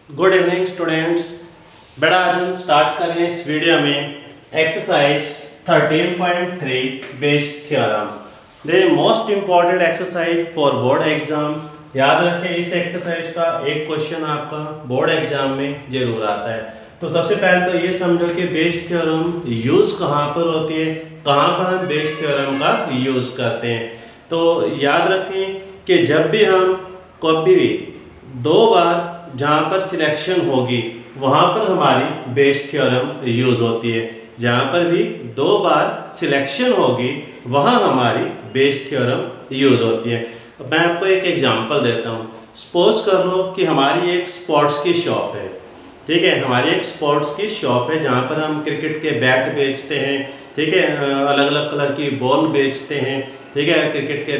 Good evening students. बेटा आज हम स्टार्ट कर रहे हैं इस वीडियो में exercise 13.3 Bayes theorem. The most important exercise for board exam. याद रखें इस एक्सरसाइज का एक क्वेश्चन आपका बोर्ड एग्जाम में जरूर आता है। तो सबसे पहले तो ये समझो कि बेस थ्योरम यूज कहाँ पर होती है, कहाँ पर हम बेस थ्योरम का यूज करते हैं। तो याद रखें कि जब भी हम कभी भी दो बार जहाँ पर सिलेक्शन होगी वहाँ पर हमारी बेस थ्योरम यूज होती है। जहाँ पर भी दो बार सिलेक्शन होगी वहाँ हमारी बेस थ्योरम यूज होती है। मैं आपको एक एग्जांपल देता हूँ। सपोज कर लो कि हमारी एक स्पोर्ट्स की शॉप है, ठीक है। हमारी एक स्पोर्ट्स की शॉप है जहाँ पर हम क्रिकेट के बैट बेचते हैं, ठीक है। अलग अलग कलर की बॉल बेचते हैं, ठीक है। क्रिकेट के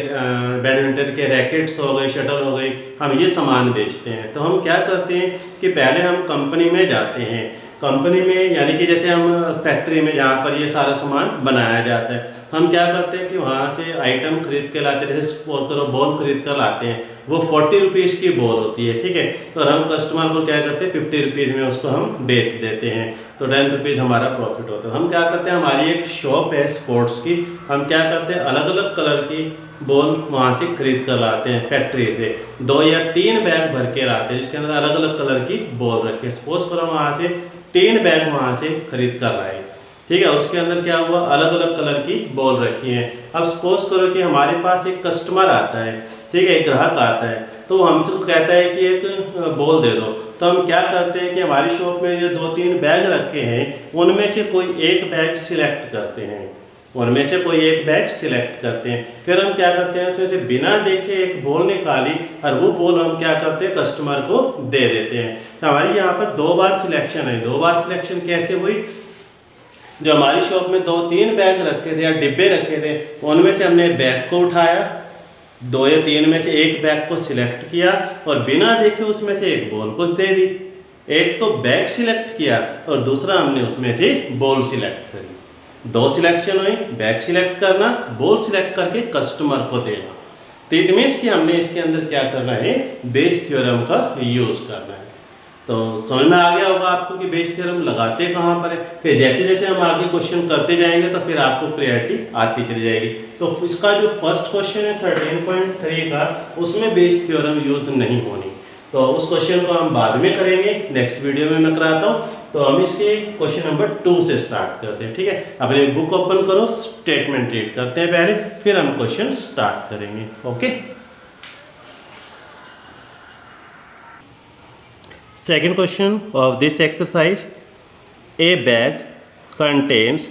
बैडमिंटन के रैकेट्स हो गए, शटल हो गई, हम ये सामान बेचते हैं। तो हम क्या करते हैं कि पहले हम कंपनी में जाते हैं। कंपनी में यानी कि जैसे हम फैक्ट्री में जहाँ पर ये सारा सामान बनाया जाता है, हम क्या करते हैं कि वहाँ से आइटम खरीद के लाते हैं। जैसे सपोज करो बॉल खरीद कर लाते हैं, वो 40 रुपीज़ की बॉल होती है, ठीक है। तो हम कस्टमर को क्या करते हैं 50 रुपीज़ में उसको हम बेच देते हैं, तो 10 रुपीज़ हमारा प्रॉफिट होता है। हम क्या करते हैं, हमारी एक शॉप है स्पोर्ट्स की, हम क्या करते हैं अलग अलग कलर की बॉल वहाँ से खरीद कर लाते हैं फैक्ट्री से। 2 या 3 बैग भर के लाते हैं जिसके अंदर अलग अलग कलर की बॉल रखे। सपोज करो वहाँ से 3 बैग वहाँ से खरीद कर लाए, ठीक है। उसके अंदर क्या हुआ, अलग अलग कलर की बॉल रखी हैं। अब सपोज करो कि हमारे पास एक कस्टमर आता है, ठीक है, एक ग्राहक आता है, तो वो हमसे कहता है कि एक बॉल दे दो। तो हम क्या करते हैं कि हमारी शॉप में जो 2-3 बैग रखे हैं उनमें से कोई एक बैग सिलेक्ट करते हैं, उनमें से कोई एक बैग सिलेक्ट करते हैं। फिर हम क्या करते हैं उसमें से बिना देखे एक बॉल निकाली और वो बॉल हम क्या करते हैं कस्टमर को दे देते हैं। तो हमारी यहाँ पर 2 बार सिलेक्शन है। 2 बार सिलेक्शन कैसे हुई, जो हमारी शॉप में 2-3 बैग रखे थे या डिब्बे रखे थे उनमें से हमने बैग को उठाया, 2 या 3 में से एक बैग को सिलेक्ट किया और बिना देखे उसमें से एक बॉल को दे दी। एक तो बैग सिलेक्ट किया और दूसरा हमने उसमें से बॉल सिलेक्ट करी। 2 सिलेक्शन हुई, बैग सिलेक्ट करना, बॉल सिलेक्ट करके कस्टमर को देना। तो इट मीन्स कि हमने इसके अंदर क्या करना है, बेस थ्योरम का यूज करना है। तो समझ में आ गया होगा आपको कि बेस थ्योरम लगाते कहाँ पर है। फिर जैसे जैसे हम आगे क्वेश्चन करते जाएंगे तो फिर आपको क्लियरिटी आती चली जाएगी। तो इसका जो फर्स्ट क्वेश्चन है 13.3 का, उसमें बेस थ्योरम यूज नहीं होनी। तो उस क्वेश्चन को हम बाद में करेंगे, नेक्स्ट वीडियो में मैं कराता हूँ। तो हम इसके क्वेश्चन नंबर 2 से स्टार्ट करते हैं, ठीक है। अपनी बुक ओपन करो, स्टेटमेंट रीड करते हैं पहले, फिर हम क्वेश्चन स्टार्ट करेंगे। Okay, second question of this exercise, a bag contains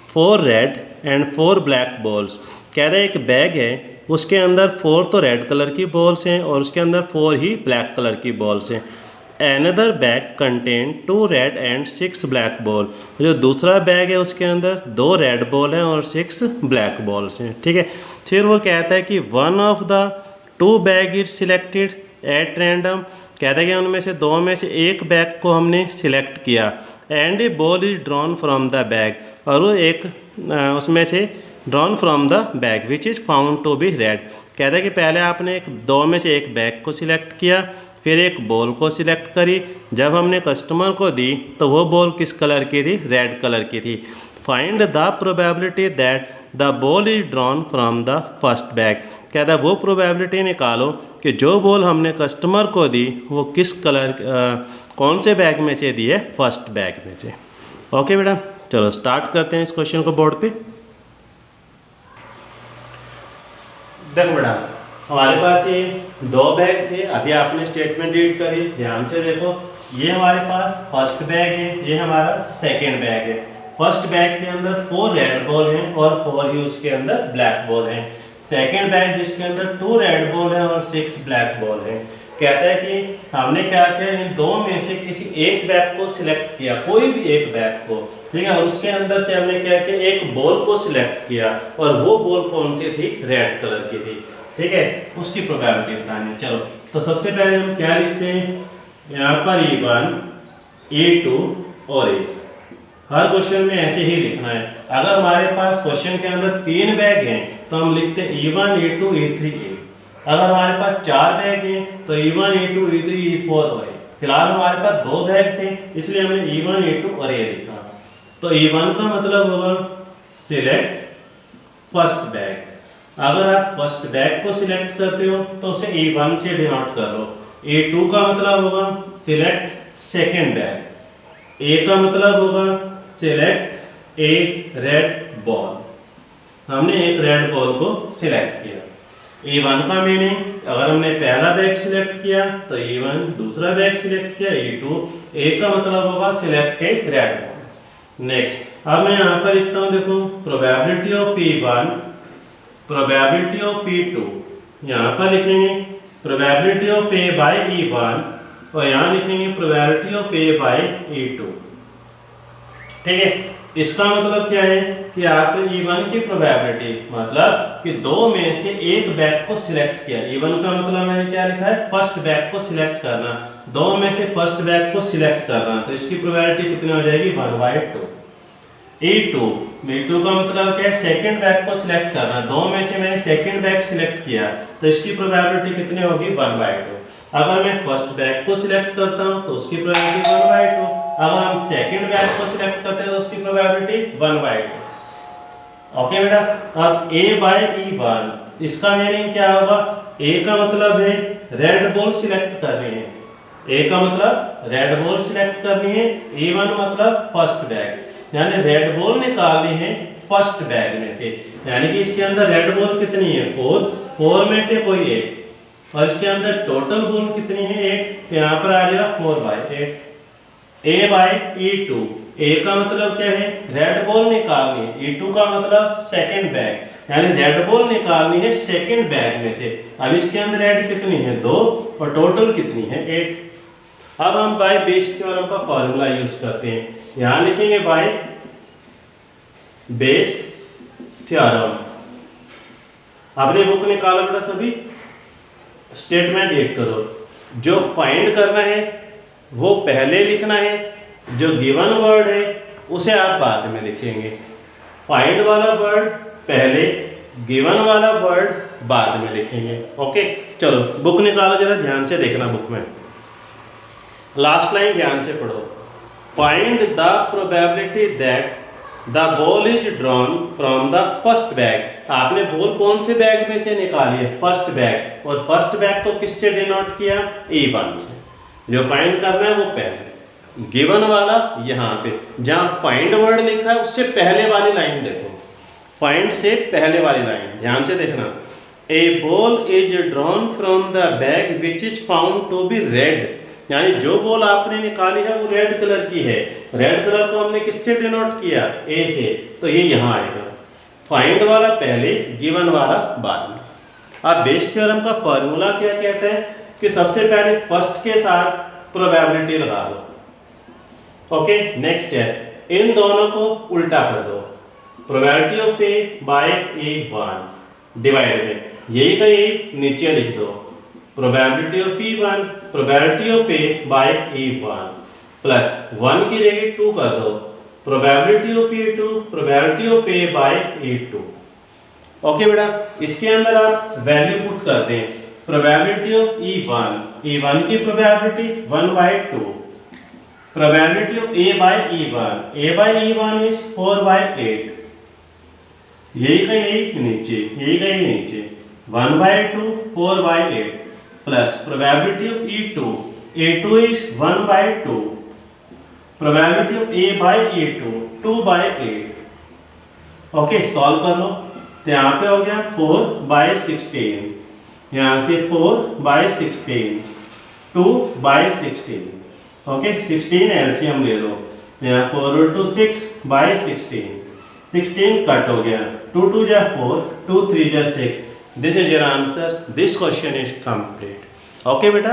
4 red and 4 black balls। कह रहे हैं एक बैग है, उसके अंदर 4 तो रेड कलर की बॉल्स हैं और उसके अंदर 4 ही ब्लैक कलर की बॉल्स हैं। Another bag contain 2 red and 6 black ball। जो दूसरा बैग है उसके अंदर 2 रेड बॉल हैं और 6 ब्लैक बॉल्स हैं, ठीक है। फिर वो कहता है कि one of the 2 bag is selected at random. कहता है कि उनमें से 2 में से एक बैग को हमने सिलेक्ट किया, and a ball is drawn from the bag, और वो एक उसमें से drawn from the bag which is found to be red. कहता है कि पहले आपने 2 में से एक बैग को सिलेक्ट किया, फिर एक बॉल को सिलेक्ट करी। जब हमने कस्टमर को दी तो वो बॉल किस कलर की थी, रेड कलर की थी। Find the probability that the ball is drawn from the first bag. कहता है वो प्रोबेबिलिटी निकालो कि जो बॉल हमने कस्टमर को दी वो किस कलर कौन से बैग में से दी है, फर्स्ट बैग में से। ओके बेटा, चलो स्टार्ट करते हैं इस क्वेश्चन को बोर्ड पे। देखो बेटा, हमारे पास ये 2 बैग थे, अभी आपने स्टेटमेंट रीड करी, ध्यान से देखो। ये हमारे पास फर्स्ट बैग है, ये हमारा सेकेंड बैग है। फर्स्ट बैग के अंदर 4 रेड बॉल हैं और 4 ही उसके अंदर ब्लैक बॉल हैं। सेकेंड बैग जिसके अंदर 2 रेड बॉल हैं और 6 ब्लैक बॉल हैं। कहता है कि हमने क्या किया, इन 2 में से किसी एक बैग को सिलेक्ट किया, कोई भी एक बैग को, ठीक है। और उसके अंदर से हमने क्या किया, एक बॉल को सिलेक्ट किया और वो बॉल कौन सी थी, रेड कलर की थी, ठीक है। उसकी प्रोबेबिलिटी बतानी। चलो तो सबसे पहले हम क्या लिखते हैं, यहाँ पर E1, E2 और E। हर क्वेश्चन में ऐसे ही लिखना है। अगर हमारे पास क्वेश्चन के अंदर 3 बैग हैं तो हम लिखते हैं E1, E2, E3, E। अगर हमारे पास 4 बैग हैं तो E1, E2, E3, E4 और E। फिलहाल हमारे पास दो बैग थे, इसलिए हमने E1 E2 और ए लिखा। तो E1 का मतलब होगा सिलेक्ट फर्स्ट बैग। अगर आप फर्स्ट बैग को सिलेक्ट करते हो तो उसे E1 से डिनोट कर लो। E2 का मतलब होगा सिलेक्ट सेकेंड बैग। ए का मतलब होगा सिलेक्ट ए रेड बॉल। हमने एक रेड बॉल को सिलेक्ट किया। E1 का मीनिंग, अगर हमने पहला बैग सिलेक्ट किया तो E1, दूसरा बैग सिलेक्ट किया E2। ए का मतलब होगा सिलेक्ट ए रेड बॉल। नेक्स्ट, अब मैं यहाँ पर लिखता हूँ, देखो probability of E1, probability of E2। यहाँ पर लिखेंगे probability of A by E1 और यहाँ लिखेंगे probability of A by E2। ठीक है, इसका मतलब क्या है कि आपने E1 की प्रोबेबिलिटी, मतलब कि दो में से एक बैग को सिलेक्ट किया। E1 का मतलब मैंने क्या लिखा है, फर्स्ट बैग को सिलेक्ट करना। दो में से फर्स्ट बैग को सिलेक्ट करना, तो इसकी प्रोबेबिलिटी कितनी हो जाएगी, 1/2। E2 का मतलब क्या है, सेकंड बैग को सिलेक्ट करना। दो में से मैंने सेकंड बैग सिलेक्ट किया, तो इसकी प्रोबेबिलिटी कितनी होगी, 1/2। अगर मैं फर्स्ट बैग को सिलेक्ट करता हूं तो उसकी प्रोबेबिलिटी 1/2। अगर हम सेकंड बैग को सिलेक्ट करते हैं तो उसकी प्रोबेबिलिटी 1/2। ओके बेटा, अब A बाई E1, इसका मीनिंग क्या होगा, A का मतलब है रेड बॉल सिलेक्ट करनी है। A का मतलब रेड बॉल सिलेक्ट करनी है। E1 मतलब फर्स्ट बैग, यानी रेड बॉल निकालनी है फर्स्ट बैग में से। यानी कि इसके अंदर रेड बॉल कितनी है, 4 में से कोई एक, और इसके अंदर टोटल बॉल कितनी है, 8। तो यहाँ पर आ जाएगा 4/8। A बाई E2, ए का मतलब क्या है, रेड बॉल निकालनी है। E2 का मतलब सेकंड बैग, यानी रेड बॉल निकालनी है सेकंड बैग में से। अब इसके अंदर रेड कितनी है, 2, और टोटल कितनी है, 8। अब हम बाय बेस थ्योरम का फॉर्मूला यूज करते हैं। यहां लिखेंगे बाय बेस थ्योरम। आपने बुक निकाला बेटा सभी, स्टेटमेंट 1 करो। जो फाइंड करना है वो पहले लिखना है, जो गिवन वर्ड है उसे आप बाद में लिखेंगे। फाइंड वाला वर्ड पहले, गिवन वाला वर्ड बाद में लिखेंगे। ओके, चलो बुक निकालो, जरा ध्यान से देखना बुक में। लास्ट लाइन ध्यान से पढ़ो। Find the probability that the ball is drawn from the first bag. आपने बॉल कौन से बैग में से निकाली है, फर्स्ट बैग, और फर्स्ट बैग को किससे डिनोट किया, E1 से। जो फाइंड करना है वो पहले, गिवन वाला यहाँ पे जहाँ फाइंड वर्ड लिखा है उससे पहले वाली लाइन देखो, फाइंड से पहले वाली लाइन ध्यान से देखना। A ball is drawn from the bag which is found to be red, यानी जो बॉल आपने निकाली है वो रेड कलर की है। रेड कलर को हमने किससे डिनोट किया, ए से, तो ये यहाँ आएगा। फाइंड वाला पहले, गिवन वाला बाद में। अब बेस थ्योरम का फॉर्मूला क्या कहता है कि सबसे पहले फर्स्ट के साथ प्रोबेबिलिटी लगा दो। ओके, नेक्स्ट है इन दोनों को उल्टा कर दो। Probability of A by E1 divide में, यही का यही नीचे लिख दो। Probability of E1, probability of A by E1 plus 1 की जगह 2 कर दो। Probability of E2, probability of A by E2। Okay बेटा, इसके अंदर आप वैल्यू पुट कर दें। प्रोबेबिलिटी ऑफ E1 की probability 1/2। Probability of A by E1 is 4/8। यही का यही नीचे, यही का यही नीचे, 1/2 4/8 plus probability of E2 is 1/2। Probability of A by E2 2/8। Okay, solve कर लो। तो यहाँ पे हो गया 4/16, यहाँ से 4/16, 2/16। ओके, 16 एलसीएम ले लो, यहाँ 4 और 2 6/16, 16 कट हो गया, 2 2 जा 4, 2 3 जा 6। This is your answer, this question is complete. Okay बेटा।